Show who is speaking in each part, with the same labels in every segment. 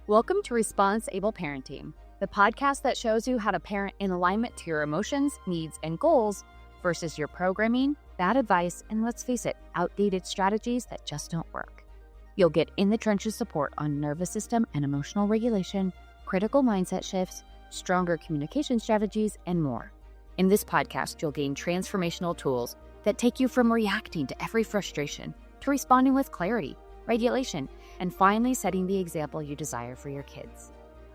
Speaker 1: Welcome to ResponseABLE Parenting, the podcast that shows you how to parent in alignment to your emotions, needs, and goals versus your programming, bad advice, and let's face it, outdated strategies that just don't work. You'll get in-the-trenches support on nervous system and emotional regulation, critical mindset shifts, stronger communication strategies, and more. In this podcast, you'll gain transformational tools that take you from reacting to every frustration to responding with clarity, regulation, and finally setting the example you desire for your kids.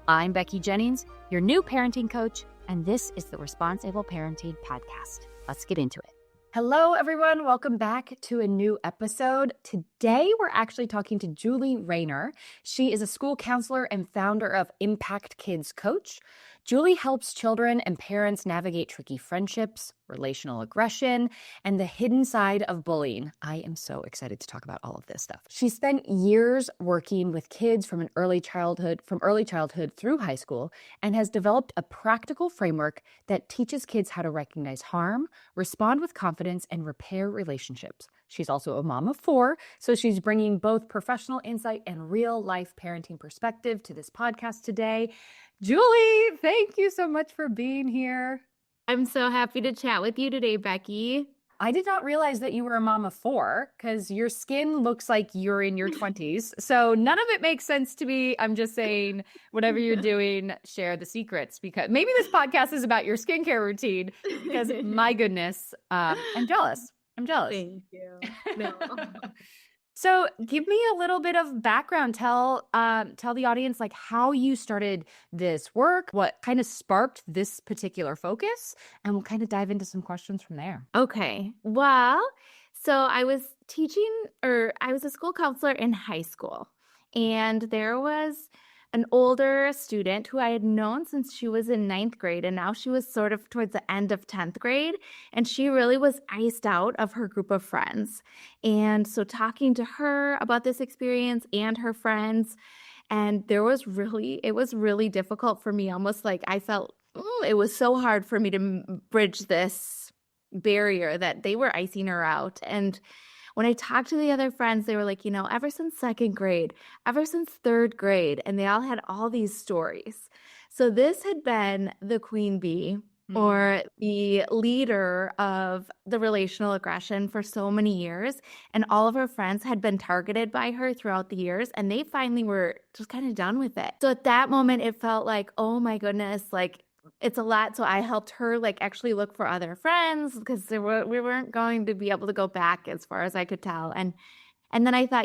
Speaker 1: I'm Becky Jennings, your new parenting coach, and this is the ResponseABLE Parenting podcast. Let's get into it. Hello, everyone. Welcome back to a new episode. Today, we're actually talking to Julie Rayner. She is a school counselor and founder of Impact Kids Coach. Julie helps children and parents navigate tricky friendships, relational aggression, and the hidden side of bullying. I am so excited to talk about all of this stuff. She spent years working with kids from early childhood through high school, and has developed a practical framework that teaches kids how to recognize harm, respond with confidence, and repair relationships. She's also a mom of 4, so she's bringing both professional insight and real-life parenting perspective to this podcast today. Julie, thank you so much for being here.
Speaker 2: I'm so happy to chat with you today, Becky.
Speaker 1: I did not realize that you were a mom of 4 because your skin looks like you're in your 20s. So none of it makes sense to me. I'm just saying, whatever you're doing, share the secrets, because maybe this podcast is about your skincare routine, because my goodness, I'm jealous.
Speaker 2: Thank you. No.
Speaker 1: So give me a little bit of background. Tell the audience like how you started this work, what kind of sparked this particular focus, and we'll kind of dive into some questions from there.
Speaker 2: Okay. Well, so I was a school counselor in high school, and there was an older student who I had known since she was in 9th grade, and now she was sort of towards the end of 10th grade, and she really was iced out of her group of friends. And so talking to her about this experience and her friends, and it was really difficult for me, almost like I felt it was so hard for me to bridge this barrier that they were icing her out. And when I talked to the other friends, they were like, ever since 2nd grade, ever since 3rd grade, and they all had all these stories. So this had been the queen bee or the leader of the relational aggression for so many years. And all of her friends had been targeted by her throughout the years, and they finally were just kind of done with it. So at that moment, it felt like, oh my goodness, like, it's a lot. So I helped her actually look for other friends, because we weren't going to be able to go back as far as I could tell. And then I thought,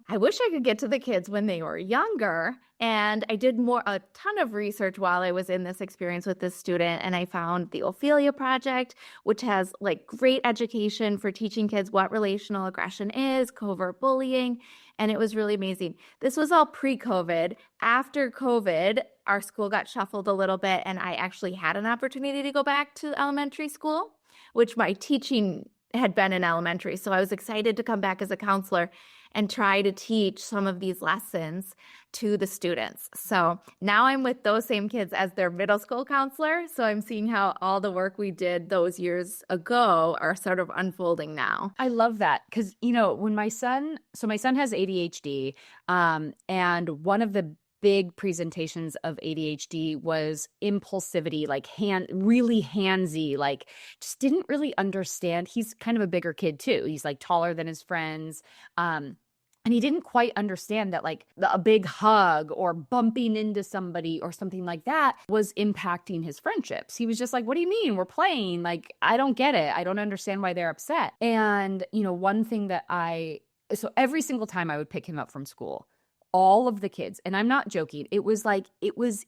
Speaker 2: I wish I could get to the kids when they were younger. And I did a ton of research while I was in this experience with this student. And I found the Ophelia Project, which has great education for teaching kids what relational aggression is, covert bullying. And it was really amazing. This was all pre-COVID. After COVID, our school got shuffled a little bit, and I actually had an opportunity to go back to elementary school, which my teaching had been in elementary. So I was excited to come back as a counselor and try to teach some of these lessons to the students. So now I'm with those same kids as their middle school counselor. So I'm seeing how all the work we did those years ago are sort of unfolding now.
Speaker 1: I love that because, when my son has ADHD, and one of the big presentations of ADHD was impulsivity, really handsy, just didn't really understand. He's kind of a bigger kid too. He's taller than his friends. And he didn't quite understand that a big hug or bumping into somebody or something like that was impacting his friendships. He was just like, what do you mean? We're playing. I don't get it. I don't understand why they're upset. And, one thing so every single time I would pick him up from school, all of the kids, and I'm not joking, it was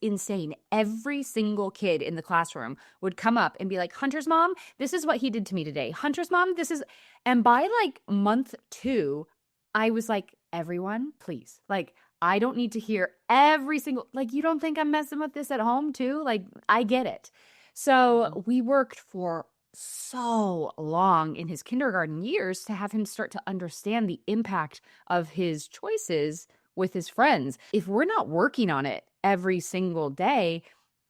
Speaker 1: insane. Every single kid in the classroom would come up and be like, Hunter's mom, this is what he did to me today. Hunter's mom, this is, and by month 2, I was like, everyone, please, I don't need to hear every single, you don't think I'm messing with this at home too? I get it. So we worked for so long in his kindergarten years to have him start to understand the impact of his choices with his friends. If we're not working on it every single day,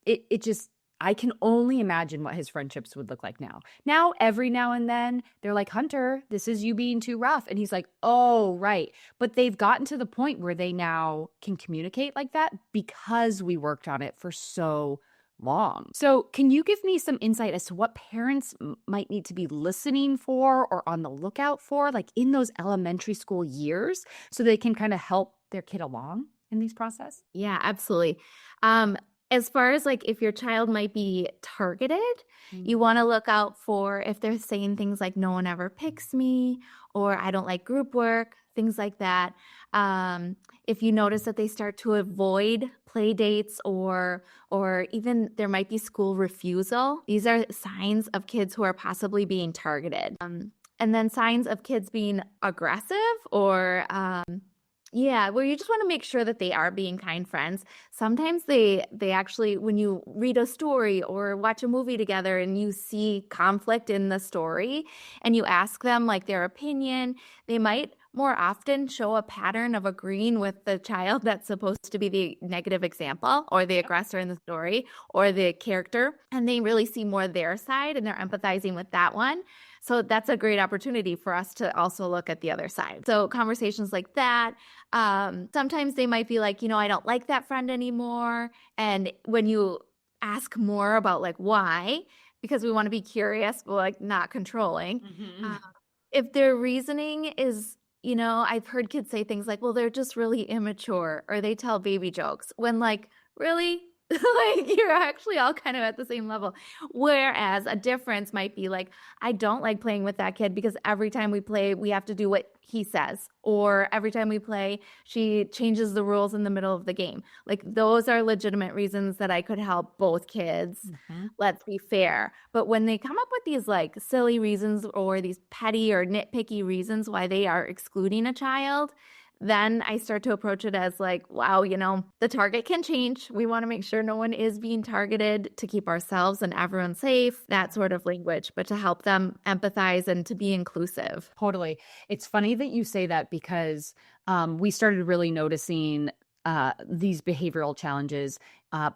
Speaker 1: it just, I can only imagine what his friendships would look like now. Now, every now and then, they're like, Hunter, this is you being too rough. And he's like, oh, right. But they've gotten to the point where they now can communicate like that because we worked on it for so long. So can you give me some insight as to what parents might need to be listening for or on the lookout for, like in those elementary school years, so they can kind of help their kid along in these process?
Speaker 2: Yeah, absolutely. As far as like if your child might be targeted, you want to look out for if they're saying things like no one ever picks me or I don't like group work, things like that. If you notice that they start to avoid play dates or even there might be school refusal, these are signs of kids who are possibly being targeted. And then signs of kids being aggressive or yeah, where you just want to make sure that they are being kind friends. Sometimes they actually, when you read a story or watch a movie together and you see conflict in the story and you ask them like their opinion, they might more often show a pattern of agreeing with the child that's supposed to be the negative example or the aggressor in the story or the character. And they really see more their side and they're empathizing with that one. So that's a great opportunity for us to also look at the other side. So conversations like that, sometimes they might be like, I don't like that friend anymore. And when you ask more about like why, because we want to be curious, but like not controlling. If their reasoning is, I've heard kids say things like, well, they're just really immature or they tell baby jokes when like, really? Like you're actually all kind of at the same level. Whereas a difference might be like, I don't like playing with that kid because every time we play, we have to do what he says. Or every time we play, she changes the rules in the middle of the game. Like those are legitimate reasons that I could help both kids. Let's be fair. But when they come up with these like silly reasons or these petty or nitpicky reasons why they are excluding a child, then I start to approach it as like, wow, the target can change. We want to make sure no one is being targeted to keep ourselves and everyone safe, that sort of language, but to help them empathize and to be inclusive.
Speaker 1: Totally. It's funny that you say that because we started really noticing these behavioral challenges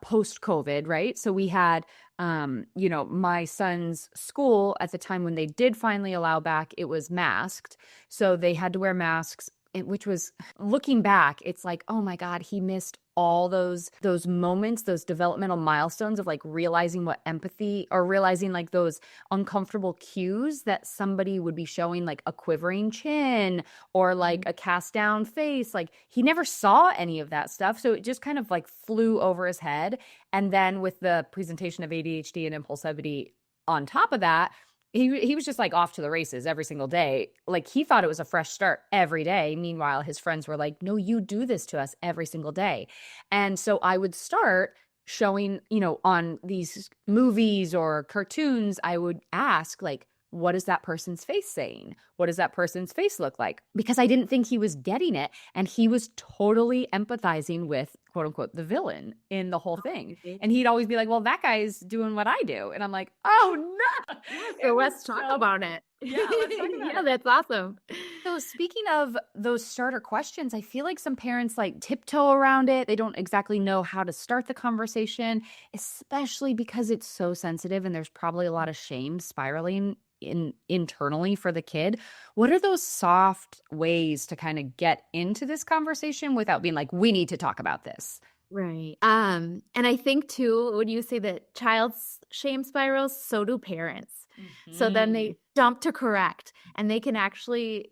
Speaker 1: post-COVID, right? So we had, my son's school at the time when they did finally allow back, it was masked. So they had to wear masks, which was, looking back, it's like, oh my God, he missed all those moments, those developmental milestones of like realizing what empathy or realizing like those uncomfortable cues that somebody would be showing, like a quivering chin or like a cast down face. Like he never saw any of that stuff. So it just kind of like flew over his head. And then with the presentation of ADHD and impulsivity on top of that, he was just like off to the races every single day. Like he thought it was a fresh start every day. Meanwhile, his friends were like, no, you do this to us every single day. And so I would start showing, on these movies or cartoons, I would ask like, what is that person's face saying? What does that person's face look like? Because I didn't think he was getting it. And he was totally empathizing with, quote unquote, the villain in the whole thing. And he'd always be like, well, that guy's doing what I do. And I'm like, oh no.
Speaker 2: So let's talk about it.
Speaker 1: Yeah, let's talk about
Speaker 2: Yeah,
Speaker 1: it.
Speaker 2: that's awesome.
Speaker 1: So speaking of those starter questions, I feel like some parents like tiptoe around it. They don't exactly know how to start the conversation, especially because it's so sensitive and there's probably a lot of shame spiraling internally for the kid. What are those soft ways to kind of get into this conversation without being like, we need to talk about this?
Speaker 2: Right. And I think too, when you say that child's shame spirals, so do parents. So then they jump to correct and they can actually,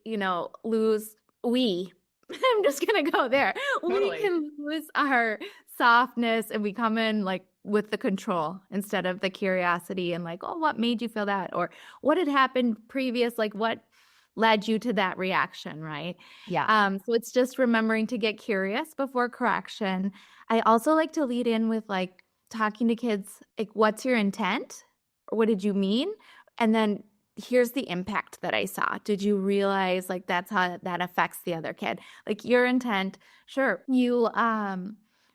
Speaker 2: lose I'm just going to go there.
Speaker 1: Totally.
Speaker 2: We can lose our softness and we come in like with the control instead of the curiosity and like, oh, what made you feel that? Or what had happened previous? Like what led you to that reaction, right?
Speaker 1: Yeah.
Speaker 2: So it's just remembering to get curious before correction. I also like to lead in with like talking to kids, like, what's your intent? Or what did you mean? And then here's the impact that I saw. Did you realize like that's how that affects the other kid? Like your intent, sure, you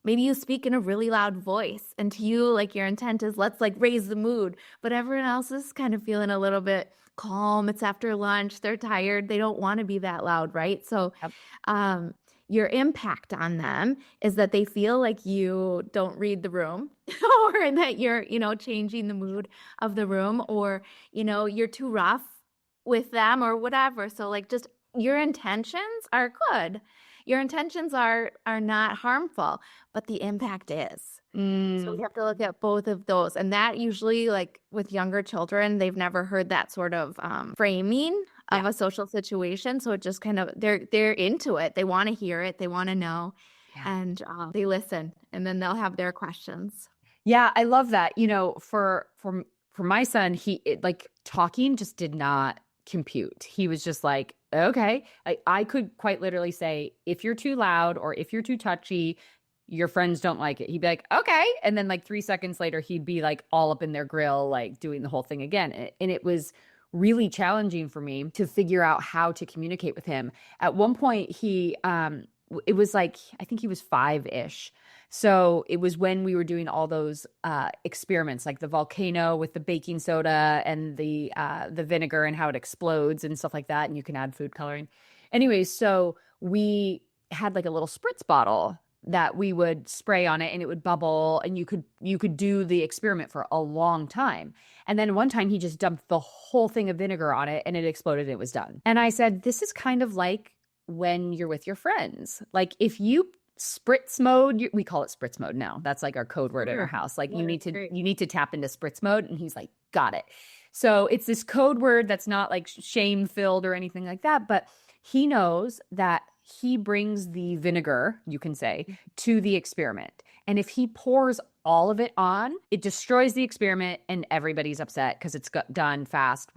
Speaker 2: maybe you speak in a really loud voice and to you like your intent is let's like raise the mood, but everyone else is kind of feeling a little bit calm. It's after lunch, they're tired, they don't want to be that loud, right? So
Speaker 1: Yep.
Speaker 2: your impact on them is that they feel like you don't read the room or that you're, changing the mood of the room, or, you're too rough with them or whatever. So like just your intentions are good. Your intentions are not harmful, but the impact is. So we have to look at both of those. And that usually, like with younger children, they've never heard that sort of framing of a social situation. So it just kind of, they're into it. They want to hear it. They want to know.
Speaker 1: Yeah.
Speaker 2: And they listen, and then they'll have their questions.
Speaker 1: Yeah, I love that. For my son, like talking just did not compute. He was just like, okay. I could quite literally say, if you're too loud or if you're too touchy, your friends don't like it. He'd be like, okay. And then like 3 seconds later, he'd be like all up in their grill, like doing the whole thing again. And it was really challenging for me to figure out how to communicate with him. At one point, it was like, I think he was 5-ish. So it was when we were doing all those experiments, like the volcano with the baking soda and the vinegar and how it explodes and stuff like that. And you can add food coloring. Anyways, so we had like a little spritz bottle that we would spray on it and it would bubble, and you could do the experiment for a long time. And then one time he just dumped the whole thing of vinegar on it and it exploded and it was done. And I said, this is kind of like when you're with your friends. Like if you spritz mode, we call it spritz mode now. That's like our code word in our house. Like you need to tap into spritz mode. And he's like, got it. So it's this code word that's not like shame filled or anything like that, but he knows that he brings the vinegar, you can say, to the experiment. And if he pours all of it on, it destroys the experiment and everybody's upset because it's done fast.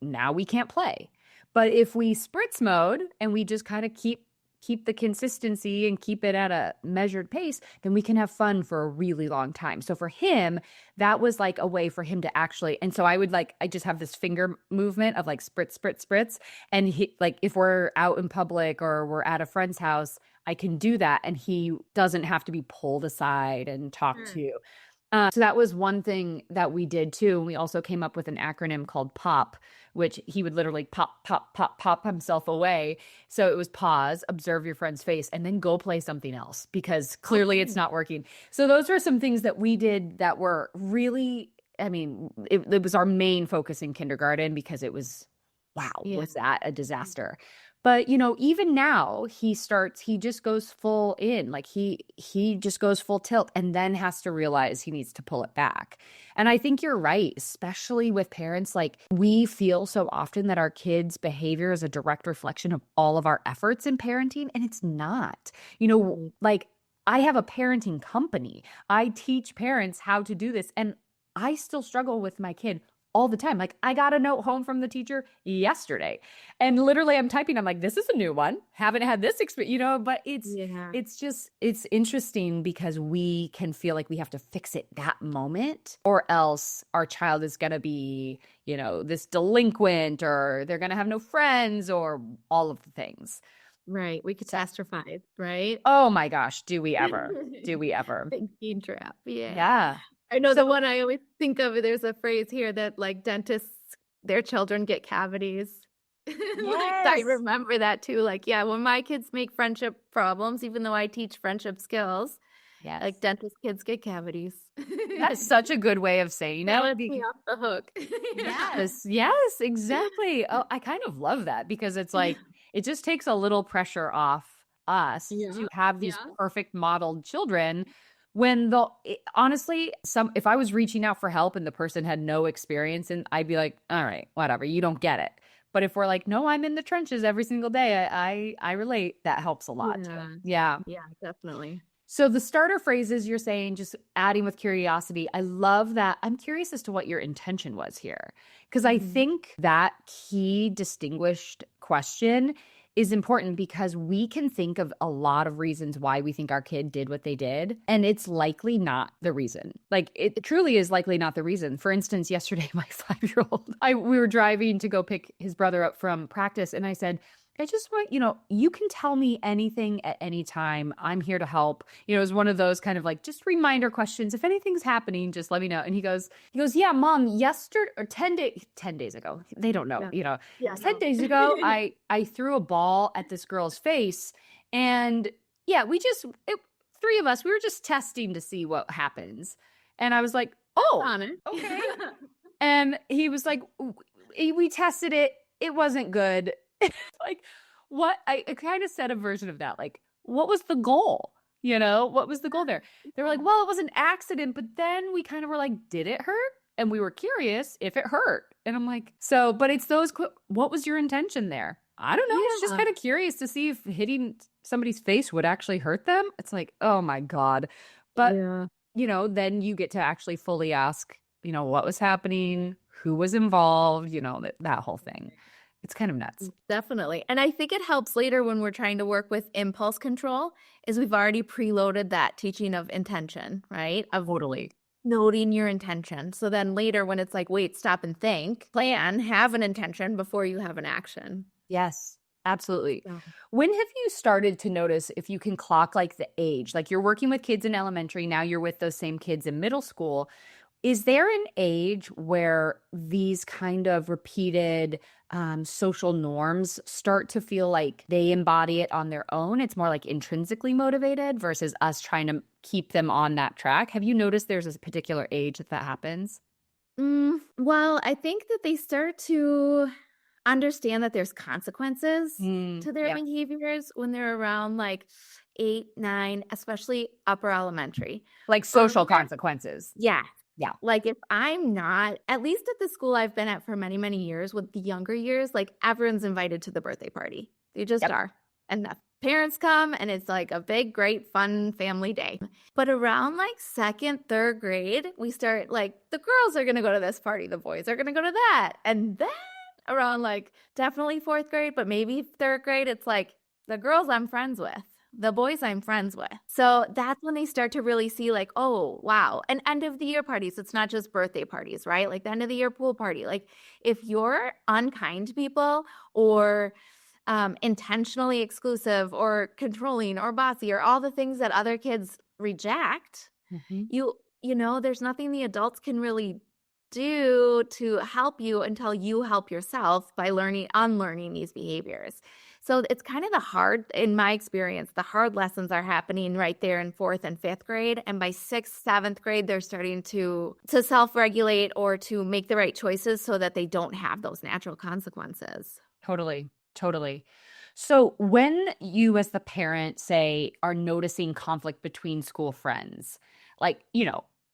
Speaker 1: Now we can't play. But if we spritz mode and we just kind of keep the consistency and keep it at a measured pace, then we can have fun for a really long time. So for him, that was like a way for him to actually, and so I just have this finger movement of like spritz, spritz, spritz. And he, like, if we're out in public or we're at a friend's house, I can do that. And he doesn't have to be pulled aside and talked to. So that was one thing that we did too. And we also came up with an acronym called POP, which he would literally pop, pop, pop, pop himself away. So it was pause, observe your friend's face, and then go play something else because clearly it's not working. So those were some things that we did that were really, I mean, it was our main focus in kindergarten because it was, wow, was that a disaster? But, even now he just goes full in, like he just goes full tilt and then has to realize he needs to pull it back. And I think you're right, especially with parents, like we feel so often that our kids' behavior is a direct reflection of all of our efforts in parenting. And it's not, like I have a parenting company. I teach parents how to do this. And I still struggle with my kid all the time. Like I got a note home from the teacher yesterday and literally I'm typing, I'm like, this is a new one. Haven't had this experience, but it's interesting because we can feel like we have to fix it that moment or else our child is going to be, this delinquent or they're going to have no friends or all of the things.
Speaker 2: Right. We catastrophize, right?
Speaker 1: Oh my gosh. Do we ever?
Speaker 2: Thinking trap. Yeah.
Speaker 1: Yeah.
Speaker 2: I know the one I always think of, there's a phrase here that like dentists, their children get cavities. Like I remember that too. Like, yeah, when my kids make friendship problems, even though I teach friendship skills, like dentist kids get cavities.
Speaker 1: That's such a good way of saying
Speaker 2: that.
Speaker 1: That
Speaker 2: lets me off the hook.
Speaker 1: Yes, exactly. Oh, I kind of love that because it's like, it just takes a little pressure off us to have these perfect modeled children. When honestly, if I was reaching out for help and the person had no experience, and I'd be like, all right, whatever, you don't get it. But if we're like, no, I'm in the trenches every single day, I relate. That helps a lot too. Yeah,
Speaker 2: definitely.
Speaker 1: So the starter phrases you're saying, just adding with curiosity. I love that. I'm curious as to what your intention was here, because I think that key distinguished question is important because we can think of a lot of reasons why we think our kid did what they did, and it's likely not the reason. Like it truly is likely not the reason. For instance, yesterday, my 5-year-old, we were driving to go pick his brother up from practice, and I said, I just want, you can tell me anything at any time. I'm here to help. It was one of those kind of like just reminder questions. If anything's happening, just let me know. And he goes, yeah, Mom, yesterday or 10 days ago, they don't know, 10 days ago, I threw a ball at this girl's face And yeah, three of us, we were just testing to see what happens. And I was like, oh,
Speaker 2: On it.
Speaker 1: okay. And he was like, we tested it. It wasn't good. Like, what? I kind of said a version of that. Like, what was the goal? What was the goal there? They were like, well, it was an accident. But then we kind of were like, did it hurt? And we were curious if it hurt. And I'm like, but it's what was your intention there? I don't know. I was just kind of curious to see if hitting somebody's face would actually hurt them. It's like, oh my God. But, then you get to actually fully ask, what was happening, who was involved, that whole thing. It's kind of nuts.
Speaker 2: Definitely. And I think it helps later when we're trying to work with impulse control is we've already preloaded that teaching of intention, right? Of
Speaker 1: Totally.
Speaker 2: noting your intention. So then later when it's like, wait, stop and think, plan, have an intention before you have an action.
Speaker 1: Yes, absolutely.
Speaker 2: Yeah.
Speaker 1: When have you started to notice if you can clock like the age? Like you're working with kids in elementary, now you're with those same kids in middle school. Is there an age where these kind of repeated social norms start to feel like they embody it on their own? It's more like intrinsically motivated versus us trying to keep them on that track. Have you noticed there's a particular age that happens?
Speaker 2: Well, I think that they start to understand that there's consequences to their behaviors when they're around like 8, 9, especially upper elementary.
Speaker 1: Like social consequences.
Speaker 2: Yeah.
Speaker 1: Yeah.
Speaker 2: Like if I'm not, at least at the school I've been at for many, many years with the younger years, like everyone's invited to the birthday party. They just are. And the parents come and it's like a big, great, fun family day. But around like 2nd, 3rd grade, we start like the girls are going to go to this party. The boys are going to go to that. And then around like definitely 4th grade, but maybe 3rd grade, it's like the girls I'm friends with. The boys I'm friends with. So that's when they start to really see like, oh, wow. And end of the year parties, it's not just birthday parties, right? Like the end of the year pool party. Like if you're unkind to people or intentionally exclusive or controlling or bossy or all the things that other kids reject, there's nothing the adults can really do to help you until you help yourself by unlearning these behaviors. So it's kind of in my experience, the hard lessons are happening right there in 4th and 5th grade. And by 6th, 7th grade, they're starting to self-regulate or to make the right choices so that they don't have those natural consequences.
Speaker 1: Totally. So when you as the parent, say, are noticing conflict between school friends, like,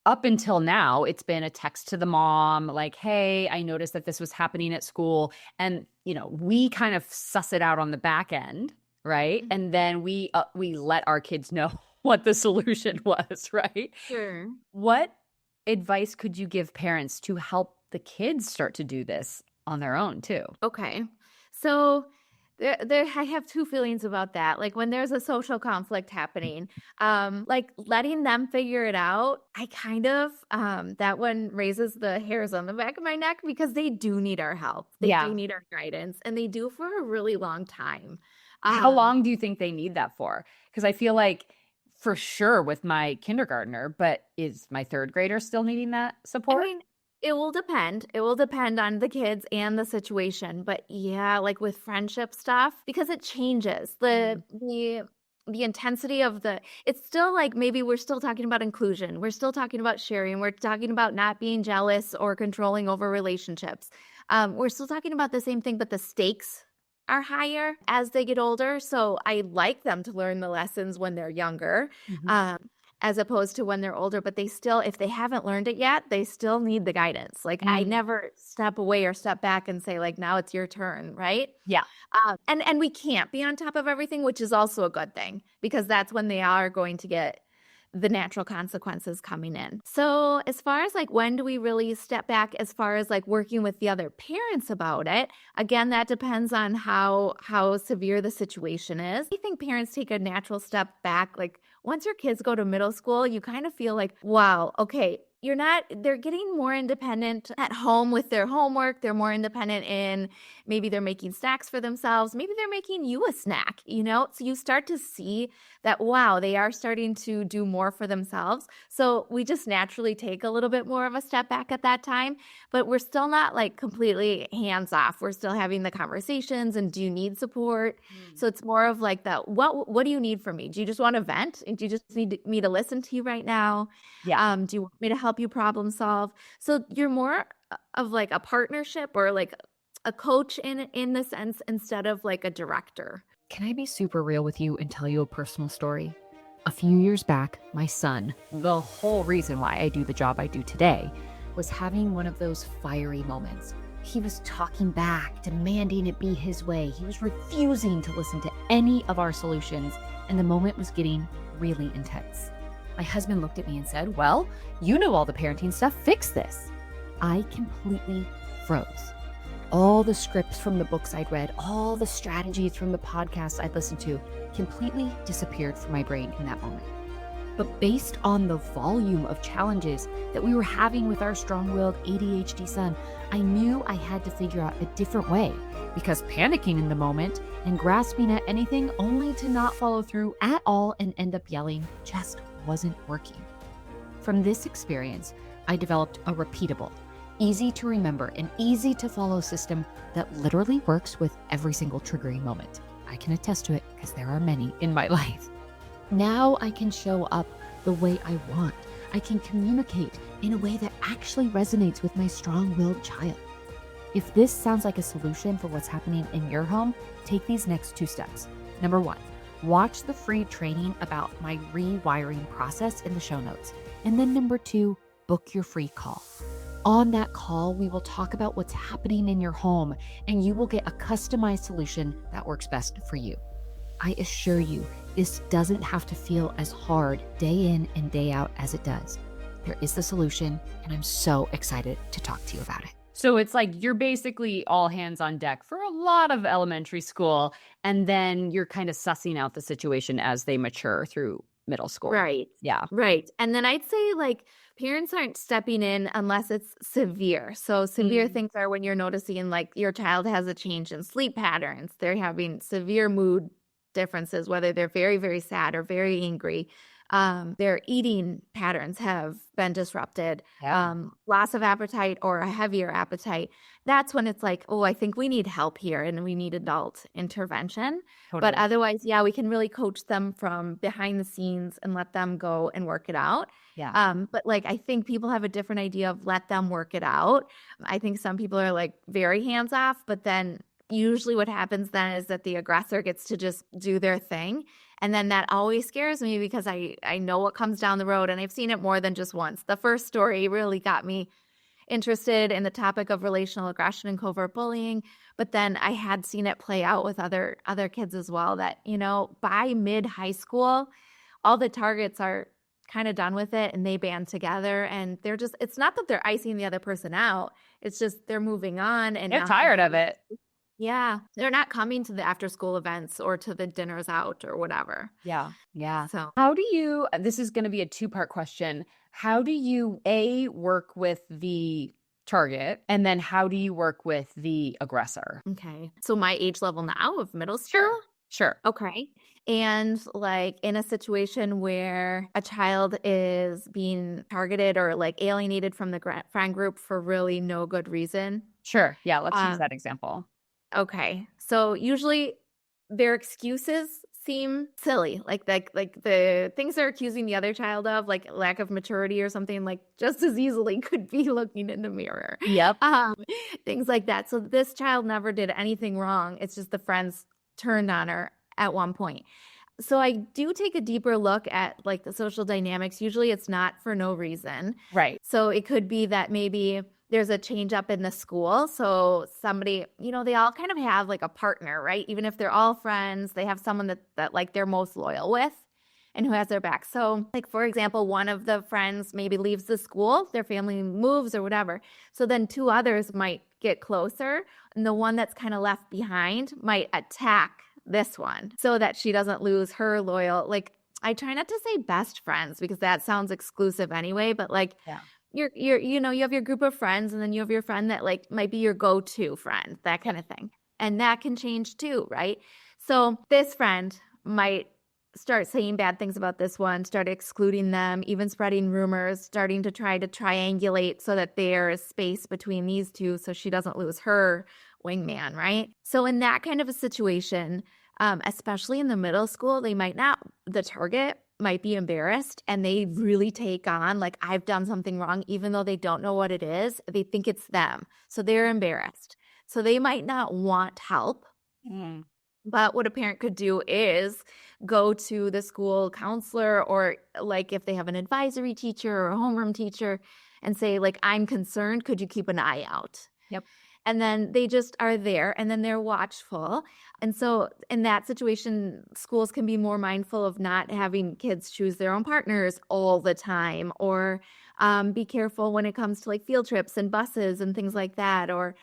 Speaker 1: up until now, it's been a text to the mom, like, hey, I noticed that this was happening at school. And, we kind of suss it out on the back end, right? Mm-hmm. And then we let our kids know what the solution was, right?
Speaker 2: Sure.
Speaker 1: What advice could you give parents to help the kids start to do this on their own too?
Speaker 2: Okay. So I have two feelings about that. Like when there's a social conflict happening, like letting them figure it out, I kind of, that one raises the hairs on the back of my neck because they do need our help. They do need our guidance and they do for a really long time.
Speaker 1: How long do you think they need that for? Because I feel like for sure with my kindergartner, but is my 3rd grader still needing that support?
Speaker 2: I mean, it will depend. It will depend on the kids and the situation. But yeah, like with friendship stuff, because it changes. The intensity of it's still like maybe we're still talking about inclusion. We're still talking about sharing. We're talking about not being jealous or controlling over relationships. We're still talking about the same thing, but the stakes are higher as they get older. So I like them to learn the lessons when they're younger. As opposed to when they're older, but they still, if they haven't learned it yet, they still need the guidance. Like I never step away or step back and say like, now it's your turn, right?
Speaker 1: Yeah.
Speaker 2: And we can't be on top of everything, which is also a good thing because that's when they are going to get the natural consequences coming in. So as far as like, when do we really step back as far as like working with the other parents about it? Again, that depends on how severe the situation is. I think parents take a natural step back. Like once your kids go to middle school, you kind of feel like, wow, okay, they're getting more independent at home with their homework. They're more independent in maybe they're making snacks for themselves. Maybe they're making you a snack, So you start to see that, wow, they are starting to do more for themselves. So we just naturally take a little bit more of a step back at that time, but we're still not like completely hands off. We're still having the conversations and do you need support? So it's more of like what do you need from me? Do you just want to vent? And do you just need me to listen to you right now?
Speaker 1: Yeah.
Speaker 2: Do you want me to help you problem solve? So you're more of like a partnership or like a coach in the sense instead of like a director.
Speaker 1: Can I be super real with you and tell you a personal story? A few years back, my son, the whole reason why I do the job I do today, was having one of those fiery moments. He was talking back, demanding it be his way. He was refusing to listen to any of our solutions, and the moment was getting really intense. My husband looked at me and said, "Well, you know all the parenting stuff, fix this." I completely froze. All the scripts from the books I'd read, all the strategies from the podcasts I'd listened to completely disappeared from my brain in that moment. But based on the volume of challenges that we were having with our strong-willed ADHD son, I knew I had to figure out a different way, because panicking in the moment and grasping at anything only to not follow through at all and end up yelling just wasn't working. From this experience, I developed a repeatable, easy to remember, and easy to follow system that literally works with every single triggering moment. I can attest to it because there are many in my life. Now I can show up the way I want. I can communicate in a way that actually resonates with my strong-willed child. If this sounds like a solution for what's happening in your home, take these next 2 steps. Number 1, watch the free training about my rewiring process in the show notes. And then number 2, book your free call. On that call, we will talk about what's happening in your home, and you will get a customized solution that works best for you. I assure you, this doesn't have to feel as hard day in and day out as it does. There is the solution, and I'm so excited to talk to you about it. So it's like you're basically all hands on deck for a lot of elementary school, and then you're kind of sussing out the situation as they mature through middle school.
Speaker 2: Right.
Speaker 1: Yeah.
Speaker 2: Right. And then I'd say like parents aren't stepping in unless it's severe. So severe things are when you're noticing like your child has a change in sleep patterns. They're having severe mood differences, whether they're very, very sad or very angry. Their eating patterns have been disrupted, loss of appetite or a heavier appetite. That's when it's like, oh, I think we need help here and we need adult intervention.
Speaker 1: Totally.
Speaker 2: But otherwise, yeah, we can really coach them from behind the scenes and let them go and work it out.
Speaker 1: Yeah.
Speaker 2: But like, I think people have a different idea of let them work it out. I think some people are like very hands off, but then usually what happens then is that the aggressor gets to just do their thing. And then that always scares me because I know what comes down the road, and I've seen it more than just once. The first story really got me interested in the topic of relational aggression and covert bullying, but then I had seen it play out with other kids as well that, by mid-high school, all the targets are kind of done with it and they band together and they're just, it's not that they're icing the other person out. It's just they're moving on and
Speaker 1: they're tired of it.
Speaker 2: Yeah. They're not coming to the after school events or to the dinners out or whatever.
Speaker 1: Yeah. Yeah.
Speaker 2: So
Speaker 1: how do you, this is going to be a 2-part question. How do you work with the target, and then how do you work with the aggressor?
Speaker 2: Okay. So my age level now of middle school?
Speaker 1: Sure.
Speaker 2: Okay. And like in a situation where a child is being targeted or like alienated from the friend group for really no good reason.
Speaker 1: Sure. Yeah. Let's use that example.
Speaker 2: Okay. So usually their excuses seem silly. Like the things they're accusing the other child of, like lack of maturity or something, like just as easily could be looking in the mirror.
Speaker 1: Yep.
Speaker 2: Things like that. So this child never did anything wrong. It's just the friends turned on her at one point. So I do take a deeper look at like the social dynamics. Usually it's not for no reason.
Speaker 1: Right.
Speaker 2: So it could be that maybe there's a change up in the school. So somebody, they all kind of have like a partner, right? Even if they're all friends, they have someone that like they're most loyal with and who has their back. So like, for example, one of the friends maybe leaves the school, their family moves or whatever. So then 2 others might get closer and the one that's kind of left behind might attack this one so that she doesn't lose her loyal. Like I try not to say best friends because that sounds exclusive anyway, but like, you have your group of friends, and then you have your friend that like might be your go-to friend, that kind of thing. And that can change too, right? So this friend might start saying bad things about this one, start excluding them, even spreading rumors, starting to try to triangulate so that there is space between these two so she doesn't lose her wingman, right? So in that kind of a situation, especially in the middle school, the target might be embarrassed and they really take on like, I've done something wrong, even though they don't know what it is. They think it's them. So they're embarrassed. So they might not want help.
Speaker 1: Mm.
Speaker 2: But what a parent could do is go to the school counselor, or like if they have an advisory teacher or a homeroom teacher, and say like, I'm concerned, could you keep an eye out?
Speaker 1: Yep.
Speaker 2: And then they just are there, and then they're watchful. And so in that situation, schools can be more mindful of not having kids choose their own partners all the time, or be careful when it comes to like field trips and buses and things like that, or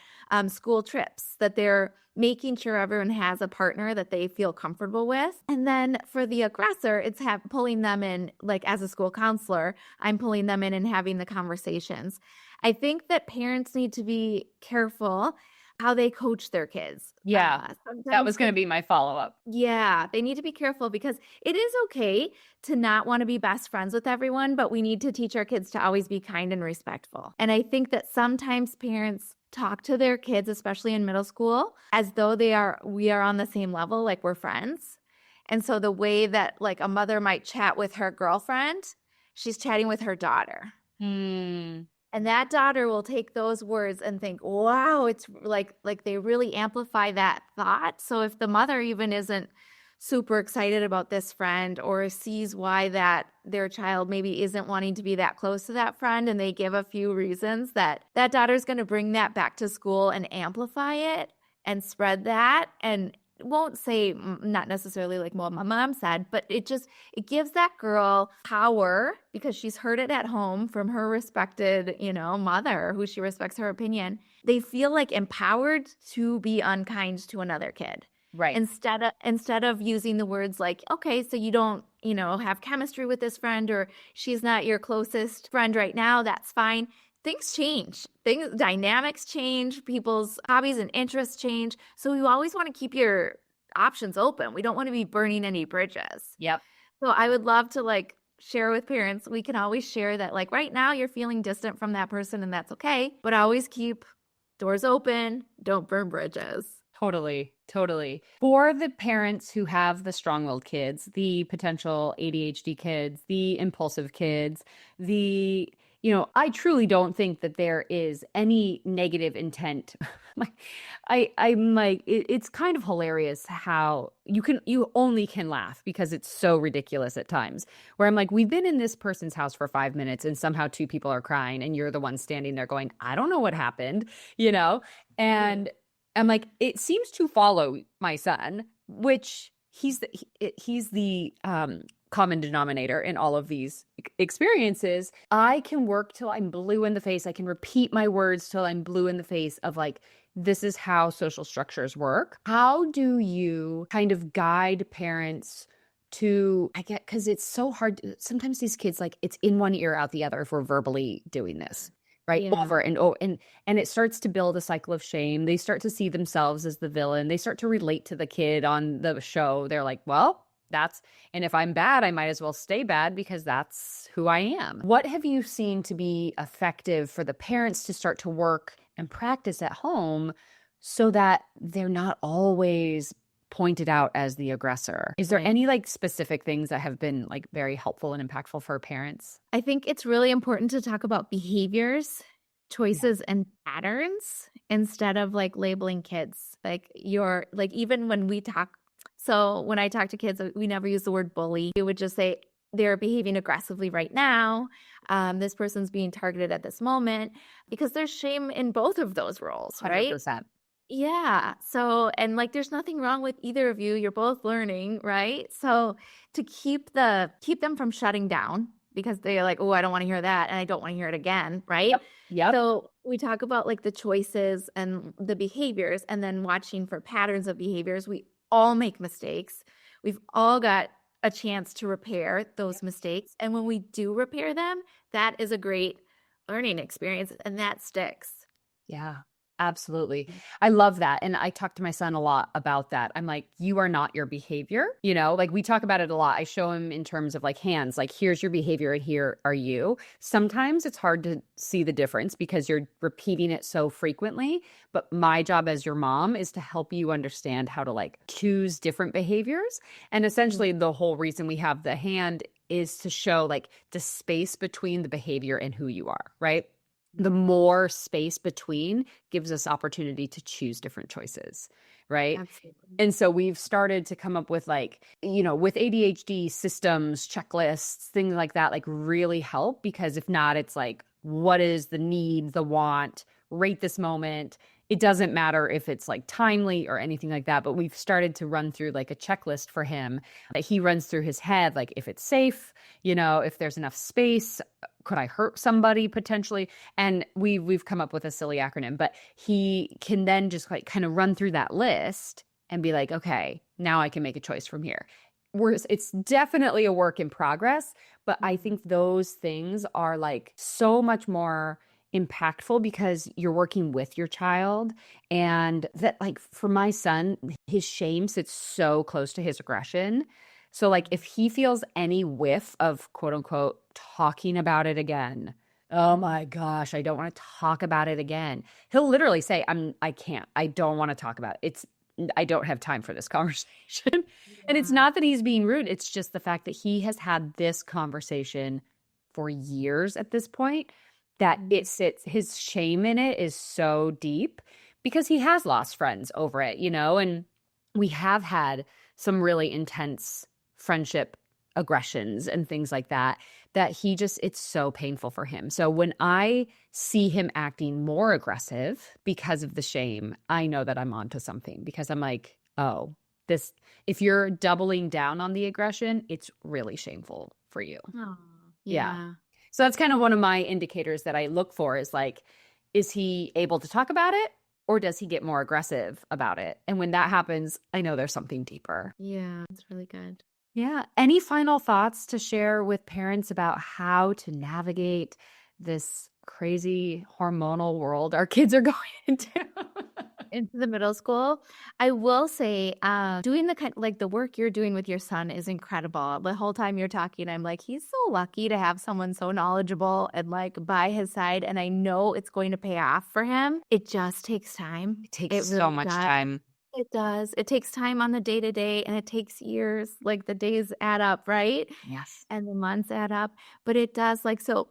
Speaker 2: school trips, that they're making sure everyone has a partner that they feel comfortable with. And then for the aggressor, it's pulling them in, like as a school counselor, I'm pulling them in and having the conversations. I think that parents need to be careful how they coach their kids.
Speaker 1: Yeah, that was going to be my follow-up.
Speaker 2: Yeah, they need to be careful because it is okay to not want to be best friends with everyone, but we need to teach our kids to always be kind and respectful. And I think that sometimes parents talk to their kids, especially in middle school, as though we are on the same level, like we're friends. And so the way that like a mother might chat with her girlfriend, she's chatting with her daughter. And that daughter will take those words and think, wow, it's like they really amplify that thought. So if the mother even isn't super excited about this friend, or sees why that their child maybe isn't wanting to be that close to that friend, and they give a few reasons, that daughter's going to bring that back to school and amplify it and spread that, and won't say, not necessarily like what my mom said, but it gives that girl power because she's heard it at home from her respected, mother, who she respects her opinion. They feel like empowered to be unkind to another kid.
Speaker 1: Right.
Speaker 2: Instead of using the words like, okay, so you don't, have chemistry with this friend, or she's not your closest friend right now, that's fine. Things change. Dynamics change. People's hobbies and interests change. So you always want to keep your options open. We don't want to be burning any bridges.
Speaker 1: Yep.
Speaker 2: So I would love to like share with parents. We can always share that like right now you're feeling distant from that person, and that's okay. But always keep doors open. Don't burn bridges.
Speaker 1: Totally. For the parents who have the strong-willed kids, the potential ADHD kids, the impulsive kids, I truly don't think that there is any negative intent. I'm like, it's kind of hilarious how you only can laugh because it's so ridiculous at times, where I'm like, we've been in this person's house for 5 minutes and somehow 2 people are crying and you're the one standing there going, I don't know what happened, and I'm like, it seems to follow my son, which he's the common denominator in all of these experiences. I can work till I'm blue in the face. I can repeat my words till I'm blue in the face of like, this is how social structures work. How do you kind of guide parents to, because it's so hard. Sometimes these kids, like, it's in one ear, out the other if we're verbally doing this. Right.
Speaker 2: Yeah.
Speaker 1: Over and over. And it starts to build a cycle of shame. They start to see themselves as the villain. They start to relate to the kid on the show. They're like, well, and if I'm bad, I might as well stay bad because that's who I am. What have you seen to be effective for the parents to start to work and practice at home so that they're not always pointed out as the aggressor? Is there any like specific things that have been like very helpful and impactful for parents?
Speaker 2: I think it's really important to talk about behaviors, choices, and patterns instead of like labeling kids. Even when we talk, so when I talk to kids, we never use the word bully. We would just say they're behaving aggressively right now. This person's being targeted at this moment, because there's shame in both of those roles, right?
Speaker 1: 100%.
Speaker 2: Yeah. So, and like, there's nothing wrong with either of you. You're both learning, right? So to keep them from shutting down because they're like, oh, I don't want to hear that. And I don't want to hear it again. Right.
Speaker 1: Yep.
Speaker 2: So we talk about like the choices and the behaviors, and then watching for patterns of behaviors. We all make mistakes. We've all got a chance to repair those mistakes. And when we do repair them, that is a great learning experience, and that sticks.
Speaker 1: Yeah, absolutely. I love that. And I talk to my son a lot about that. I'm like, you are not your behavior. Like we talk about it a lot. I show him in terms of like hands, like here's your behavior and here are you. Sometimes it's hard to see the difference because you're repeating it so frequently. But my job as your mom is to help you understand how to like choose different behaviors. And essentially, the whole reason we have the hand is to show like the space between the behavior and who you are, right? The more space between gives us opportunity to choose different choices, right?
Speaker 2: Absolutely.
Speaker 1: And so we've started to come up with like, with ADHD systems, checklists, things like that, like really help because if not, it's like, what is the need, the want, rate this moment. It doesn't matter if it's like timely or anything like that, but we've started to run through like a checklist for him that he runs through his head, like if it's safe, if there's enough space, could I hurt somebody potentially? And we've come up with a silly acronym, but he can then just like kind of run through that list and be like, okay, now I can make a choice from here. It's definitely a work in progress, but I think those things are like so much more impactful because you're working with your child. And that like for my son, his shame sits so close to his aggression. So like if he feels any whiff of quote unquote talking about it again, oh my gosh, I don't want to talk about it again. He'll literally say, I can't. I don't want to talk about it. I don't have time for this conversation. And it's not that he's being rude. It's just the fact that he has had this conversation for years at this point that his shame in it is so deep because he has lost friends over it, and we have had some really intense friendship aggressions and things like that it's so painful for him. So when I see him acting more aggressive because of the shame, I know that I'm onto something because I'm like, oh, if you're doubling down on the aggression, it's really shameful for you.
Speaker 2: Oh,
Speaker 1: Yeah.
Speaker 2: yeah.
Speaker 1: So that's kind of one of my indicators that I look for is like, is he able to talk about it or does he get more aggressive about it? And when that happens, I know there's something deeper.
Speaker 2: Yeah, that's really good.
Speaker 1: Yeah. Any final thoughts to share with parents about how to navigate this crazy hormonal world our kids are going into?
Speaker 2: Into the middle school, I will say, doing the work you're doing with your son is incredible. The whole time you're talking, I'm like, he's so lucky to have someone so knowledgeable and like by his side. And I know it's going to pay off for him. It just takes time.
Speaker 1: It takes so much time.
Speaker 2: It does. It takes time on the day to day and it takes years. Like the days add up, right?
Speaker 1: Yes.
Speaker 2: And the months add up. But it does so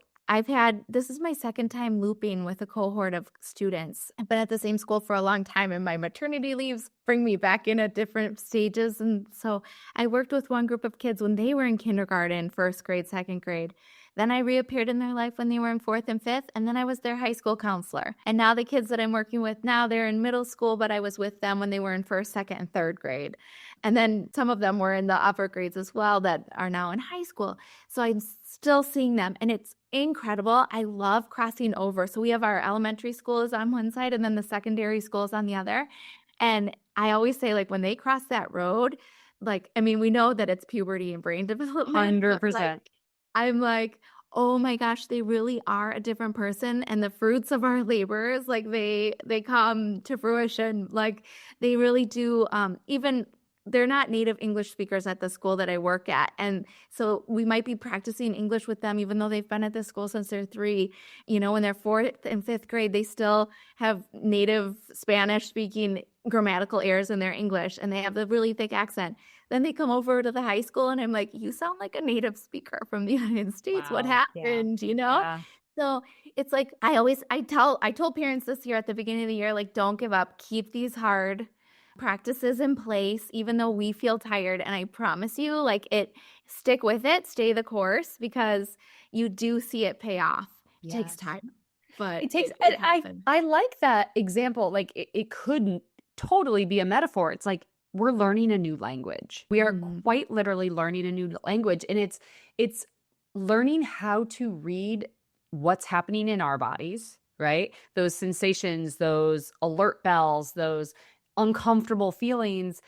Speaker 2: this is my second time looping with a cohort of students. I've been at the same school for a long time and my maternity leaves bring me back in at different stages. And so I worked with one group of kids when they were in kindergarten, first grade, second grade. Then I reappeared in their life when they were in fourth and fifth, and then I was their high school counselor. And now the kids that I'm working with now, they're in middle school, but I was with them when they were in first, second, and third grade. And then some of them were in the upper grades as well that are now in high school. So I'm still seeing them, and it's incredible. I love crossing over. So we have our elementary schools on one side, and then the secondary schools on the other. And I always say, like, when they cross that road, we know that it's puberty and brain development.
Speaker 1: 100%.
Speaker 2: I'm like, oh my gosh, they really are a different person. And the fruits of our labors, like they come to fruition. Like they really do. Even they're not native English speakers at the school that I work at. And so we might be practicing English with them, even though they've been at this school since they're 3, when they're 4th and 5th grade, they still have native Spanish speaking grammatical errors in their English and they have the really thick accent. Then they come over to the high school and I'm like, you sound like a native speaker from the United States.
Speaker 1: Wow.
Speaker 2: What happened?
Speaker 1: Yeah.
Speaker 2: So it's like, I told parents this year at the beginning of the year, like, don't give up, keep these hard practices in place, even though we feel tired. And I promise you, stick with it, stay the course because you do see it pay off. It takes time, but
Speaker 1: it takes, I like that example. Like it could totally be a metaphor. It's like, we're learning a new language. We are quite literally learning a new language. And it's learning how to read what's happening in our bodies, right? Those sensations, those alert bells, those uncomfortable feelings,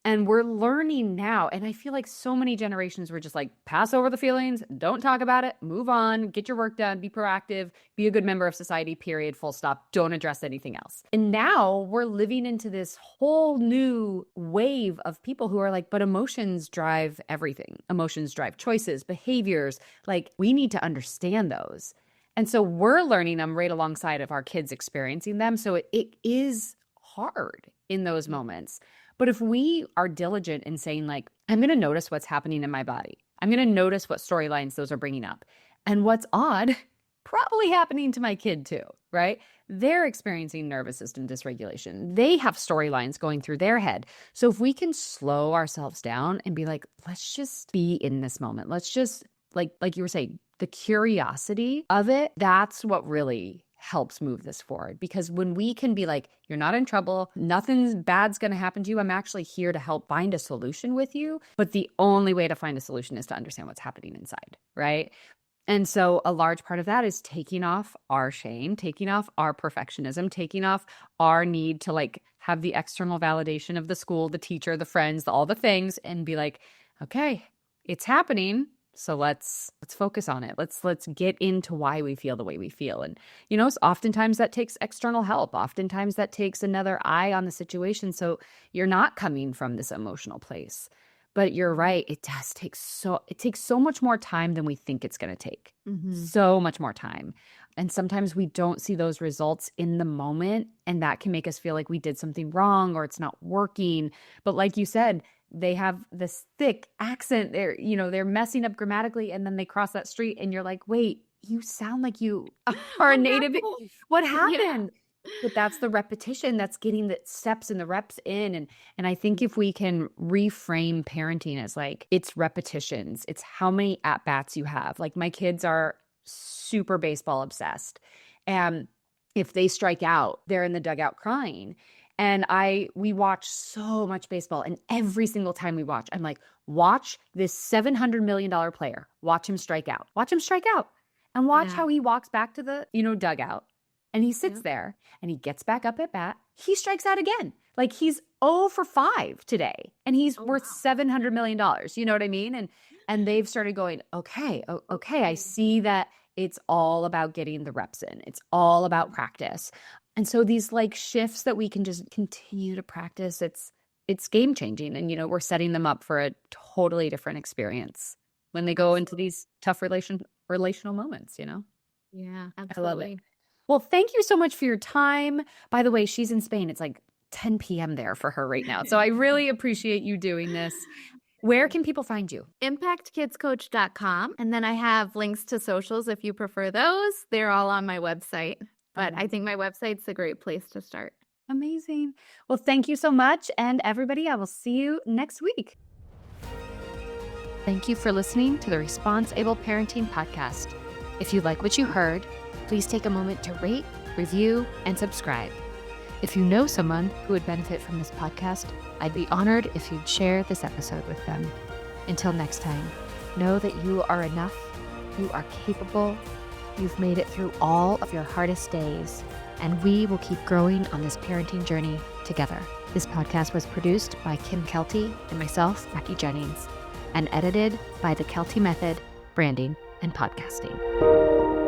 Speaker 1: And we're learning now. And I feel like so many generations were just like, pass over the feelings, don't talk about it, move on, get your work done, be proactive, be a good member of society, period, full stop, don't address anything else. And now we're living into this whole new wave of people who are like, but emotions drive everything. Emotions drive choices, behaviors. Like, we need to understand those. And so we're learning them right alongside of our kids experiencing them. So it is hard in those moments. But if we are diligent in saying, like, I'm going to notice what's happening in my body, I'm going to notice what storylines those are bringing up. And what's odd, probably happening to my kid too, right? They're experiencing nervous system dysregulation. They have storylines going through their head. So if we can slow ourselves down and be like, let's just be in this moment. Let's just, like you were saying, the curiosity of it, that's what really helps move this forward. Because when we can be like, you're not in trouble, nothing bad's going to happen to you. I'm actually here to help find a solution with you. But the only way to find a solution is to understand what's happening inside, right? And so a large part of that is taking off our shame, taking off our perfectionism, taking off our need to like have the external validation of the school, the teacher, the friends, all the things, and be like, okay, it's happening. So let's focus on it. Let's get into why we feel the way we feel. And, oftentimes that takes external help. Oftentimes that takes another eye on the situation. So you're not coming from this emotional place. But you're right. It takes so much more time than we think it's going to take. So much more time. And sometimes we don't see those results in the moment. And that can make us feel like we did something wrong or it's not working. But like you said, they have this thick accent. They're messing up grammatically, and then they cross that street and you're like, wait, you sound like you are a native. What happened? Yeah. But that's the repetition. That's getting the steps and the reps in. And I think if we can reframe parenting as like, it's repetitions, it's how many at-bats you have. Like, my kids are super baseball obsessed. And if they strike out, they're in the dugout crying. And we watch so much baseball, and every single time we watch, I'm like, watch this $700 million player. Watch him strike out. Watch him strike out. And watch how he walks back to the, dugout. And he sits there and he gets back up at bat. He strikes out again. Like, he's 0 for 5 today. And he's worth $700 million. You know what I mean? And they've started going, okay, I see that it's all about getting the reps in. It's all about practice. And so these like shifts that we can just continue to practice, it's game changing. And, we're setting them up for a totally different experience when they go into these tough relational moments,
Speaker 2: Yeah, absolutely.
Speaker 1: I love it. Well, thank you so much for your time. By the way, she's in Spain. It's like 10 p.m. there for her right now. So I really appreciate you doing this. Where can people find you?
Speaker 2: ImpactKidsCoach.com. And then I have links to socials if you prefer those. They're all on my website. But I think my website's a great place to start.
Speaker 1: Amazing. Well, thank you so much. And everybody, I will see you next week. Thank you for listening to the ResponseABLE Parenting Podcast. If you like what you heard, please take a moment to rate, review, and subscribe. If you know someone who would benefit from this podcast, I'd be honored if you'd share this episode with them. Until next time, know that you are enough, you are capable, you've made it through all of your hardest days, and we will keep growing on this parenting journey together. This podcast was produced by Kim Kelty and myself, Becky Jennings, and edited by the Kelty Method, Branding and Podcasting.